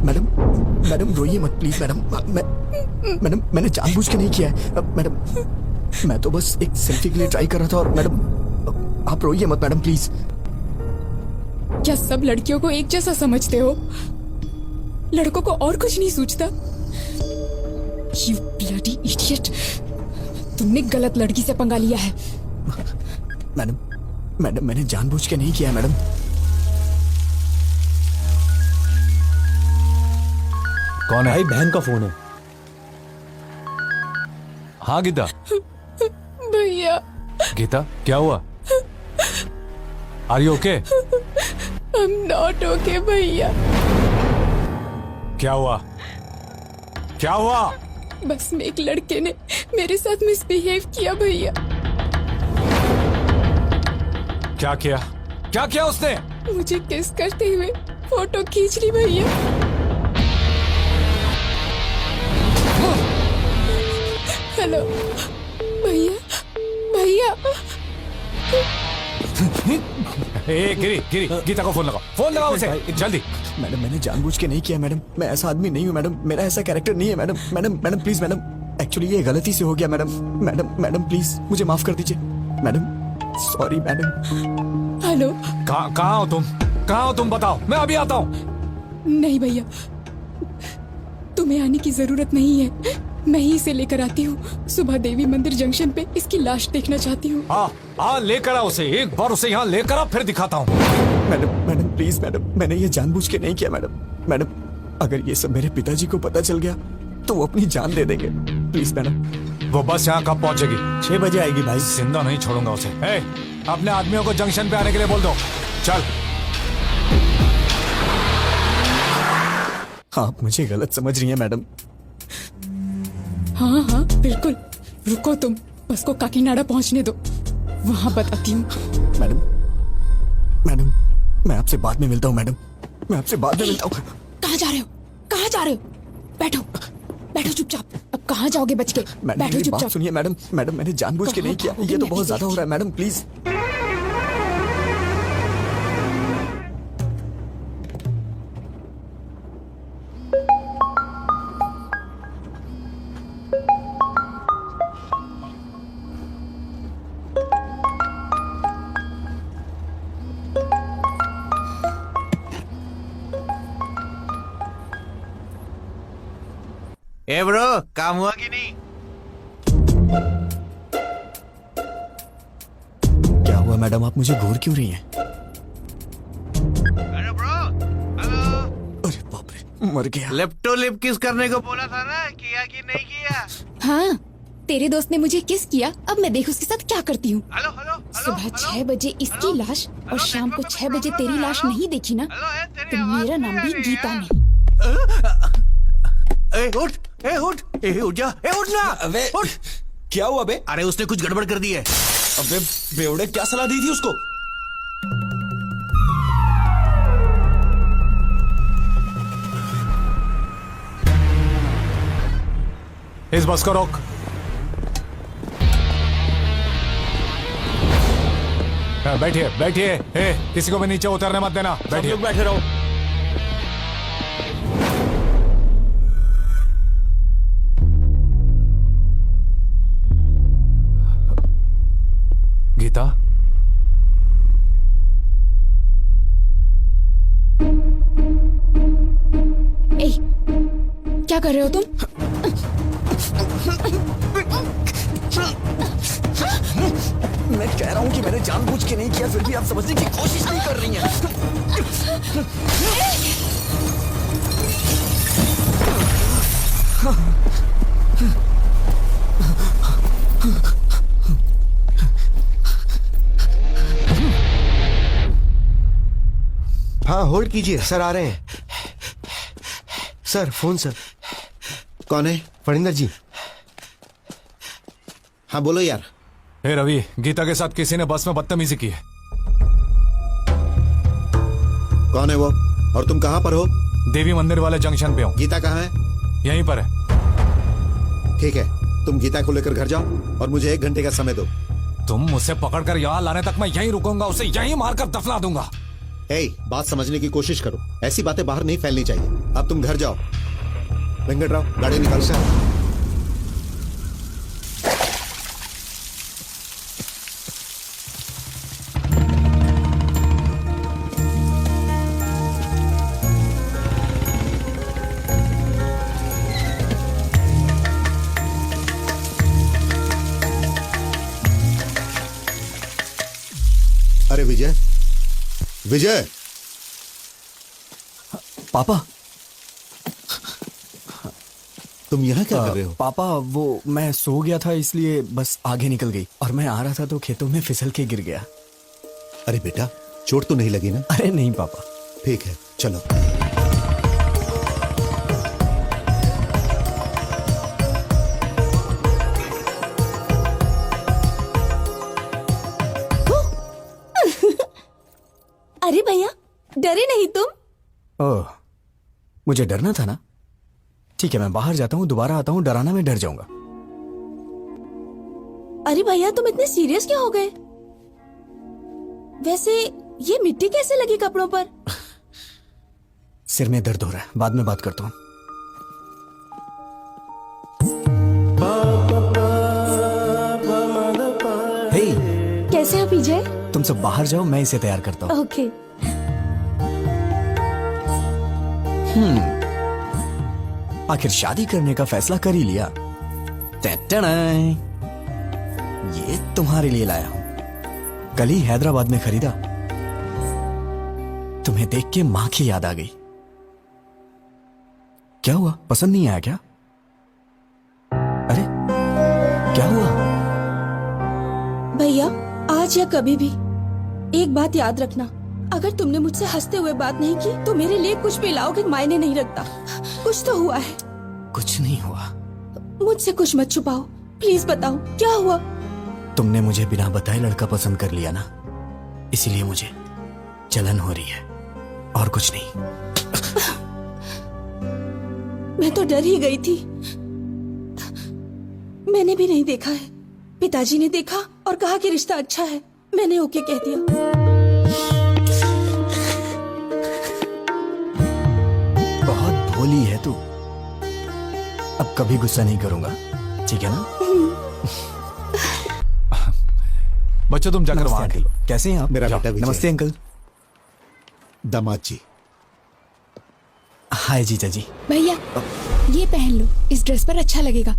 Madam madam रोइए मत please madam. Madam मैंने जानबूझ के नहीं किया है मैडम। मैं तो बस एक सेल्फी के लिए ट्राई कर रहा था। और मैडम आप रोइए मत मैडम प्लीज। क्या सब लड़कियों को एक जैसा समझते हो? लड़कों को और कुछ नहीं सूझता? You bloody idiot! तुमने गलत लड़की से पंगा लिया है। मैडम मैंने जानबूझ के नहीं किया है मैडम। कौन है? भाई बहन का फोन है। हाँ गीता। भैया। गीता क्या हुआ? Are you okay? I'm not okay भैया। क्या हुआ? क्या हुआ? बस में एक लड़के ने मेरे साथ मिसबिहेव किया भैया। क्या किया? क्या किया उसने? मुझे किस करते हुए फोटो खींच ली भैया। हेलो भैया। भैया गिरी गीता को फोन लगाओ। फोन लगाओ उसे जल्दी। मैडम मैंने जानबूझ के नहीं किया मैडम। मैं ऐसा आदमी नहीं हूँ मैडम। मेरा ऐसा कैरेक्टर नहीं है madam. Madam please madam. Actually ये गलती से हो गया मैडम। मैडम प्लीज मुझे माफ कर दीजिए मैडम। Sorry madam. हेलो। कहाँ हो तुम? कहाँ हो तुम? बताओ, मैं अभी आता हूँ। नहीं भैया, तुम्हें आने की जरूरत नहीं है। मैं ही इसे लेकर आती हूँ। सुबह देवी मंदिर जंक्शन पे इसकी लाश देखना चाहती हूँ। हाँ लेकर आ उसे। एक बार उसे यहाँ लेकर आ, फिर दिखाता हूँ। Madam please madam. मैंने ये जानबूझ के नहीं किया मैडम। अगर ये सब मेरे पिताजी को पता चल गया तो वो अपनी जान दे देंगे। Please madam. वो बस यहाँ कब पहुँचेगी? 6 बजे आएगी भाई। जिंदा नहीं छोड़ूंगा उसे। अपने आदमियों को जंक्शन पे आने के लिए बोल दो। चल। आप मुझे गलत समझ रही हैं मैडम। हाँ बिल्कुल। रुको तुम, बस को काकीनाडा पहुँचने दो, वहाँ बताती हूँ। मैडम मैं आपसे बाद में मिलता हूँ मैडम। मैं आपसे बाद में मिलता हूँ। कहाँ जा रहे हो? कहाँ जा रहे हो? बैठो चुपचाप। अब कहाँ जाओगे बच के? मैडम मेरी बात सुनिए मैडम। मैंने जानबूझ के नहीं किया। ये तो बहुत ज्यादा हो रहा है मैडम प्लीज। ए ब्रो, काम हुआ कि नहीं? क्या हुआ मैडम? आप मुझे घूर क्यों रही हैं? अरे ब्रो, हेलो। अरे बाप रे, मर गया। लिप टू लिप किस करने को बोला था ना, किया कि नहीं किया? हाँ, तेरे दोस्त ने मुझे किस किया। अब मैं देख उसके साथ क्या करती हूँ। Hello hello. सुबह 6 बजे इसकी लाश और शाम को 6 बजे तेरी लाश नहीं देखी ना, तो मेरा नाम भी गीता नहीं। उठ जा, उठ ना। अबे उठ। क्या हुआ बे? अरे उसने कुछ गड़बड़ कर दी है। अबे बेवड़े, क्या सलाह दी थी उसको? इस बस को रोक। बैठिए। किसी को भी नीचे उतरने मत देना। सब लोग बैठे रहो। गीता, क्या कर रहे हो तुम? मैं कह रहा हूँ कि मैंने जानबूझ के नहीं किया, फिर भी आप समझने की कोशिश नहीं कर रही हैं। हाँ होल्ड कीजिए सर, आ रहे हैं सर। Phone sir. कौन है? फणिंदर जी। हाँ बोलो यार। हे रवि, गीता के साथ किसी ने बस में बदतमीजी की है। कौन है वो और तुम कहाँ पर हो? देवी मंदिर वाले जंक्शन पे हूँ। गीता कहाँ है? यहीं पर है। ठीक है, तुम गीता को लेकर घर जाओ और मुझे 1 घंटे का समय दो। तुम मुझसे पकड़कर यहाँ लाने तक मैं यहीं रुकूंगा, उसे यहीं मारकर दफना दूंगा। ए, बात समझने की कोशिश करो, ऐसी बातें बाहर नहीं फैलनी चाहिए। अब तुम घर जाओ। वेंकटराव, गाड़ी निकाल सर। अरे विजय, विजय, पापा, तुम यहाँ क्या कर रहे हो? पापा वो मैं सो गया था इसलिए बस आगे निकल गई और मैं आ रहा था तो खेतों में फिसल के गिर गया। अरे बेटा, चोट तो नहीं लगी ना? अरे नहीं पापा। ठीक है, चलो। अरे भैया, डरे नहीं तुम? ओह, मुझे डरना था ना। ठीक है, मैं बाहर जाता हूँ, दोबारा आता हूँ, डराना मैं डर जाऊंगा। अरे भैया, तुम इतने सीरियस क्यों हो गए? वैसे ये मिट्टी कैसे लगी कपड़ों पर? सिर में दर्द हो रहा है, बाद में बात करता हूँ। हे, कैसे हो विजय? तुम सब बाहर जाओ, मैं इसे तैयार करता हूँ। ओके। आखिर शादी करने का फैसला कर ही लिया। टैटनाय, ये तुम्हारे लिए लाया हूं। कल ही हैदराबाद में खरीदा। तुम्हें देख के मां की याद आ गई। क्या हुआ, पसंद नहीं आया क्या? अरे क्या हुआ? भैया, आज या कभी भी एक बात याद रखना, अगर तुमने मुझसे हंसते हुए बात नहीं की तो मेरे लिए कुछ भी लाओगे मायने नहीं रखता। कुछ तो हुआ है। कुछ नहीं हुआ। मुझसे कुछ मत छुपाओ, प्लीज बताओ क्या हुआ। तुमने मुझे बिना बताए लड़का पसंद कर लिया ना, इसीलिए मुझे जलन हो रही है और कुछ नहीं। मैं तो डर ही गई थी। मैंने भी नहीं देखा है, पिताजी ने देखा और कहा कि रिश्ता अच्छा है। मैंने ओके कह दिया। बहुत भोली है तू। अब कभी गुस्सा नहीं करूंगा, ठीक है ना? बच्चों, तुम जाकर वहां खेलो। कैसे हैं आप? मेरा बेटा विजय। नमस्ते अंकल। दामाद जी। हाय जीजा जी। भैया, ये पहन लो, इस ड्रेस पर अच्छा लगेगा।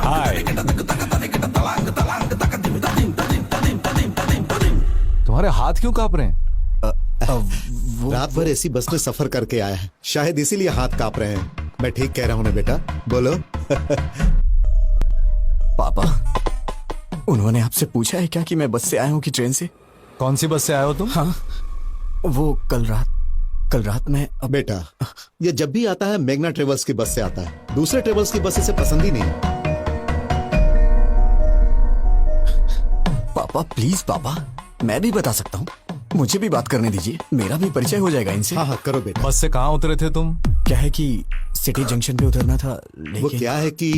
हाय। तुम्हारे हाथ क्यों कांप रहे हैं? रात भर ऐसी बस में सफर करके आया है, शायद इसीलिए हाथ कांप रहे हैं। मैं ठीक कह रहा हूं ना बेटा? बोलो। पापा, उन्होंने आपसे पूछा है क्या कि मैं बस से आया हूँ कि ट्रेन से? कौन सी बस से आए हो तुम? हाँ, वो कल रात में। बेटा, ये जब भी आता है मेघना ट्रेवल्स की बस से आता है। दूसरे ट्रेवल्स की बस इसे पसंद ही नहीं। पापा प्लीज पापा, मैं भी बता सकता हूँ, मुझे भी बात करने दीजिए, मेरा भी परिचय हो जाएगा इनसे। हाँ हाँ, करो बेटा। बस से कहाँ उतरे थे तुम? क्या है कि सिटी जंक्शन पे उतरना था, वो लेकिन क्या है कि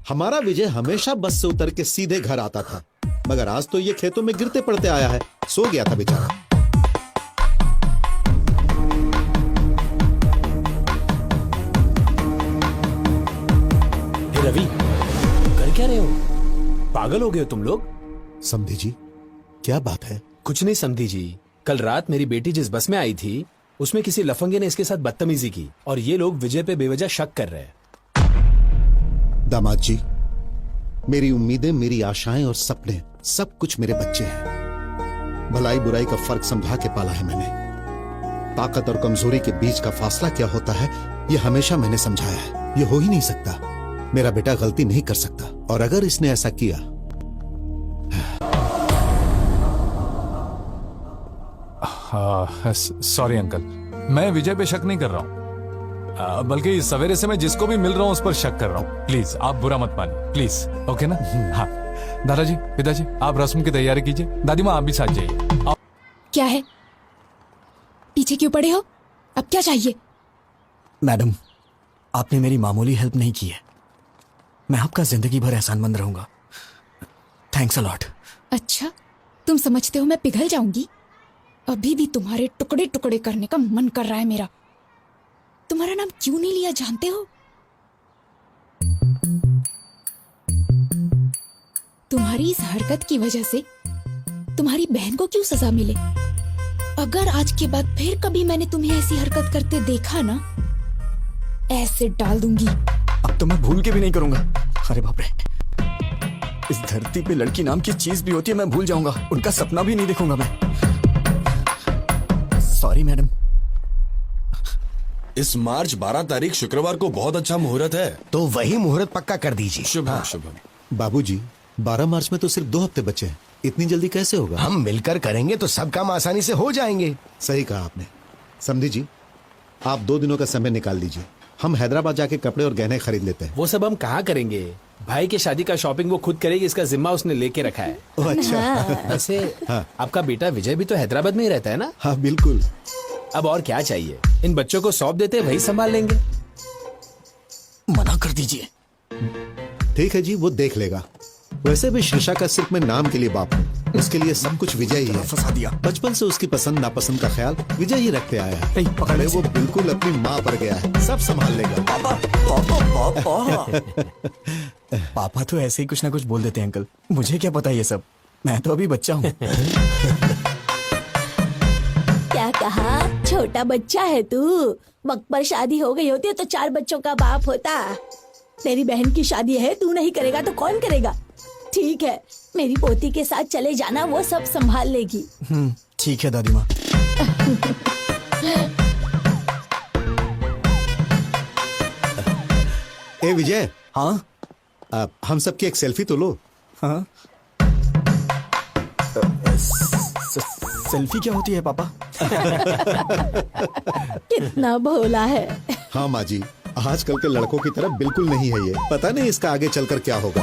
हमारा विजय हमेशा बस से उतर के सीधे घर आता था, मगर आज तो ये खेतों में गिरते पड़ते आया है। सो गया था बेचारा। हे रवि, कर क्या रहे हो? पागल हो गए हो तुम लोग? समधी जी, क्या बात है? कुछ नहीं समधी जी, कल रात मेरी बेटी जिस बस में आई थी उसमें किसी लफंगे ने इसके साथ बदतमीजी की और ये लोग विजय पे बेवजह शक कर रहे हैं। दामाद जी, मेरी उम्मीदें, मेरी आशाएं और सपने सब कुछ मेरे बच्चे हैं। भलाई बुराई का फर्क समझा के पाला है मैंने। ताकत और कमजोरी के बीच का फासला क्या होता है ये हमेशा मैंने समझाया है। ये हो ही नहीं सकता। मेरा बेटा गलती नहीं कर सकता, और अगर इसने ऐसा किया। सॉरी अंकल, मैं विजय पे शक नहीं कर रहा हूँ, बल्कि सवेरे से मैं जिसको भी मिल रहा हूँ उस पर शक कर रहा हूँ। प्लीज आप बुरा मत मानिए, प्लीज। ओके ना? हाँ दादाजी, पिताजी, आप रस्म की तैयारी कीजिए। दादी माँ आप भी साथ जाइए। क्या है? पीछे क्यों पड़े हो? अब क्या चाहिए? मैडम, आपने मेरी मामूली हेल्प नहीं की है। मैं आपका जिंदगी भर एहसानमंद रहूंगा। Thanks a lot. अच्छा, तुम समझते हो मैं पिघल जाऊंगी? अभी भी तुम्हारे टुकड़े टुकड़े करने का मन कर रहा है मेरा। तुम्हारा नाम क्यों नहीं लिया जानते हो? तुम्हारी इस हरकत की वजह से तुम्हारी बहन को क्यों सजा मिले? अगर आज के बाद फिर कभी मैंने तुम्हें ऐसी हरकत करते देखा ना, ऐसे डाल दूंगी। अब तो मैं भूल के भी नहीं करूंगा। अरे बाप रे, इस धरती पे लड़की नाम की चीज भी होती है, मैं भूल जाऊंगा। उनका सपना भी नहीं देखूंगा मैं। Sorry madam. इस मार्च 12 तारीख शुक्रवार को बहुत अच्छा मुहूर्त है। तो वही मुहूर्त पक्का कर दीजिए। शुभम शुभम। बाबूजी, 12 मार्च में तो सिर्फ 2 हफ्ते बचे हैं। इतनी जल्दी कैसे होगा? हम मिलकर करेंगे तो सब काम आसानी से हो जाएंगे। सही कहा आपने। समझी जी, आप 2 दिनों का समय निकाल लीजिए। हम हैदराबाद जाके कपड़े और गहने खरीद लेते हैं। वो सब हम कहाँ करेंगे? भाई की शादी का शॉपिंग वो खुद करेगी, इसका जिम्मा उसने लेके रखा है। ओह अच्छा। वैसे आपका बेटा विजय भी तो हैदराबाद में ही रहता है ना? हाँ बिल्कुल। अब और क्या चाहिए? इन बच्चों को सौंप देते, वही संभाल लेंगे। मना कर दीजिए। ठीक है जी, वो देख लेगा। वैसे भी शीशा का सिर्फ मैं नाम के लिए बाप हूँ, उसके लिए सब कुछ विजय ही है। फंसा दिया। बचपन से उसकी पसंद नापसंद का ख्याल विजय ही रखते आया है। नहीं, पकड़ अरे इसे। वो बिल्कुल अपनी माँ पर गया है, सब संभाल लेगा। पापा पापा पापा पापा तो ऐसे ही कुछ ना कुछ बोल देते हैं अंकल। मुझे क्या पता ये सब, मैं तो अभी बच्चा हूँ। क्या कहा? छोटा बच्चा है तू? वक्त पर शादी हो गई होती है तो 4 बच्चों का बाप होता। तेरी बहन की शादी है, तू नहीं करेगा तो कौन करेगा? ठीक है, मेरी पोती के साथ चले जाना, वो सब संभाल लेगी। ठीक है दादी माँ। ए विजय, हाँ हम सबकी एक सेल्फी तो लो। हाँ। सेल्फी क्या होती है पापा? कितना भोला है। हाँ माँ जी, आजकल के लड़कों की तरह बिल्कुल नहीं है ये। पता नहीं इसका आगे चलकर क्या होगा।